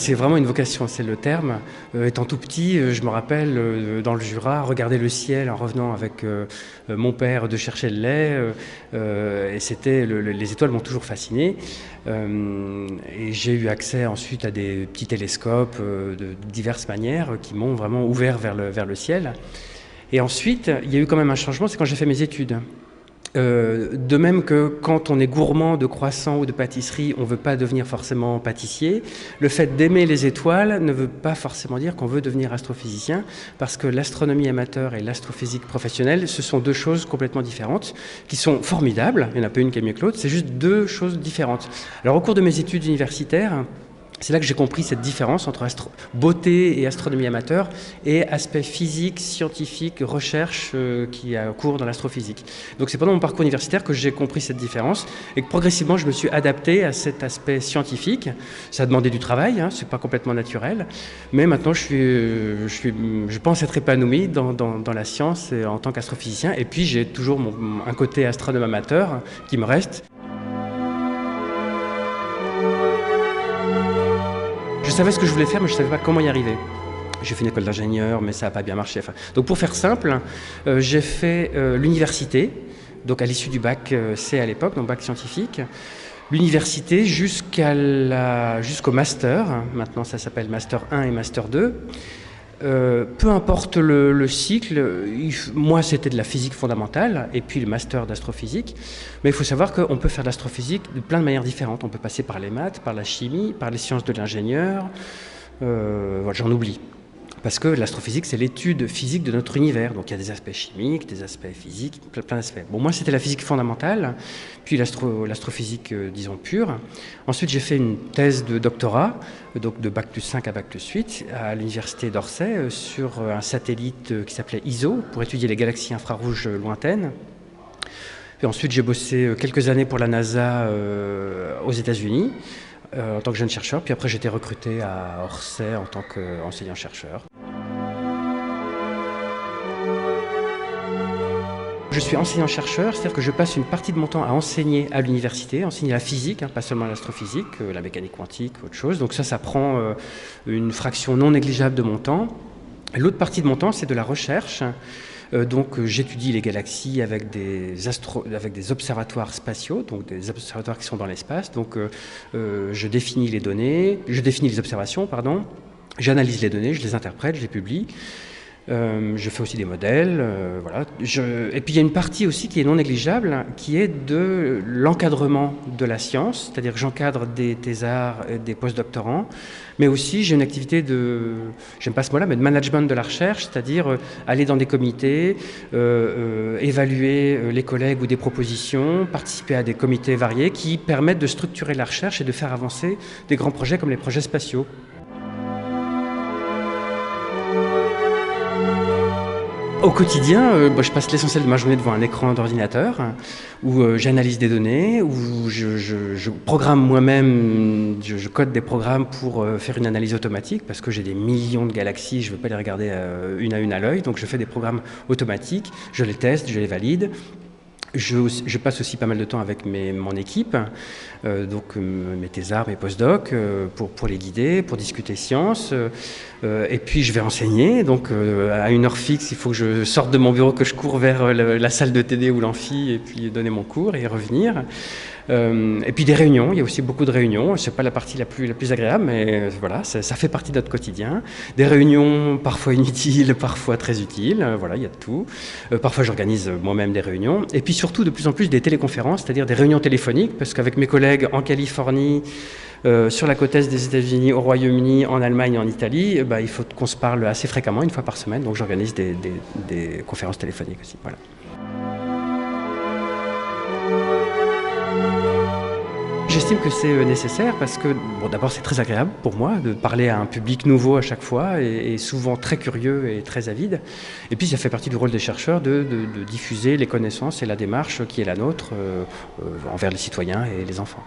c'est vraiment une vocation, c'est le terme. Étant tout petit, je me rappelle, dans le Jura, regarder le ciel en revenant avec mon père de chercher le lait. Et les étoiles m'ont toujours fasciné. Et j'ai eu accès ensuite à des petits télescopes de diverses manières qui m'ont vraiment ouvert vers le ciel. Et ensuite, il y a eu quand même un changement, c'est quand j'ai fait mes études. De même que quand on est gourmand de croissants ou de pâtisserie, on ne veut pas devenir forcément pâtissier. Le fait d'aimer les étoiles ne veut pas forcément dire qu'on veut devenir astrophysicien, parce que l'astronomie amateur et l'astrophysique professionnelle, ce sont deux choses complètement différentes, qui sont formidables. Il n'y en a pas une qui est mieux que l'autre, c'est juste deux choses différentes. Alors au cours de mes études universitaires, c'est là que j'ai compris cette différence entre beauté et astronomie amateur et aspect physique, scientifique, recherche qui a cours dans l'astrophysique. Donc c'est pendant mon parcours universitaire que j'ai compris cette différence et que progressivement je me suis adapté à cet aspect scientifique. Ça a demandé du travail, hein, c'est pas complètement naturel, mais maintenant je pense être épanoui dans la science en tant qu'astrophysicien, et puis j'ai toujours un côté astronome amateur qui me reste. Je savais ce que je voulais faire, mais je ne savais pas comment y arriver. J'ai fait une école d'ingénieur, mais ça n'a pas bien marché. Donc pour faire simple, j'ai fait l'université, donc à l'issue du bac C à l'époque, donc bac scientifique. L'université jusqu'au master, maintenant ça s'appelle master 1 et master 2. Peu importe le cycle, moi c'était de la physique fondamentale et puis le master d'astrophysique, mais il faut savoir qu'on peut faire de l'astrophysique de plein de manières différentes. On peut passer par les maths, par la chimie, par les sciences de l'ingénieur, voilà, j'en oublie. Parce que l'astrophysique, c'est l'étude physique de notre univers. Donc il y a des aspects chimiques, des aspects physiques, plein d'aspects. Bon, moi, c'était la physique fondamentale, puis l'astrophysique, disons, pure. Ensuite, j'ai fait une thèse de doctorat, donc de bac plus 5 à bac plus 8, à l'université d'Orsay, sur un satellite qui s'appelait ISO, pour étudier les galaxies infrarouges lointaines. Et ensuite, j'ai bossé quelques années pour la NASA aux États-Unis. En tant que jeune chercheur, puis après j'ai été recruté à Orsay en tant qu'enseignant-chercheur. Je suis enseignant-chercheur, c'est-à-dire que je passe une partie de mon temps à enseigner à l'université, enseigner la physique, hein, pas seulement l'astrophysique, la mécanique quantique, autre chose. Donc ça prend une fraction non négligeable de mon temps. L'autre partie de mon temps, c'est de la recherche. Donc j'étudie les galaxies avec des observatoires spatiaux, donc des observatoires qui sont dans l'espace. Donc je définis les observations, pardon. J'analyse les données, je les interprète, je les publie. Je fais aussi des modèles, voilà. Et puis il y a une partie aussi qui est non négligeable, qui est de l'encadrement de la science, c'est-à-dire que j'encadre des thésards et des postdoctorants, mais aussi j'ai une activité j'aime pas ce mot-là, mais de management de la recherche, c'est-à-dire aller dans des comités, évaluer les collègues ou des propositions, participer à des comités variés qui permettent de structurer la recherche et de faire avancer des grands projets comme les projets spatiaux. Au quotidien, je passe l'essentiel de ma journée devant un écran d'ordinateur où j'analyse des données, où je programme moi-même, je code des programmes pour faire une analyse automatique parce que j'ai des millions de galaxies, je ne veux pas les regarder une à l'œil, donc je fais des programmes automatiques, je les teste, je les valide. Je passe aussi pas mal de temps avec mon équipe, donc mes thésards, mes postdocs, pour les guider, pour discuter sciences. Et puis je vais enseigner, donc à une heure fixe, il faut que je sorte de mon bureau, que je cours vers la salle de TD ou l'amphi, et puis donner mon cours et revenir. Et puis des réunions, il y a aussi beaucoup de réunions, c'est pas la partie la plus agréable, mais voilà, ça fait partie de notre quotidien. Des réunions parfois inutiles, parfois très utiles, voilà, il y a de tout. Parfois j'organise moi-même des réunions, et puis surtout de plus en plus des téléconférences, c'est-à-dire des réunions téléphoniques, parce qu'avec mes collègues en Californie, sur la côte est des États-Unis, au Royaume-Uni, en Allemagne et en Italie, il faut qu'on se parle assez fréquemment, une fois par semaine, donc j'organise des conférences téléphoniques aussi, voilà. J'estime que c'est nécessaire parce que, bon, d'abord c'est très agréable pour moi de parler à un public nouveau à chaque fois et souvent très curieux et très avide. Et puis ça fait partie du rôle des chercheurs de diffuser les connaissances et la démarche qui est la nôtre envers les citoyens et les enfants.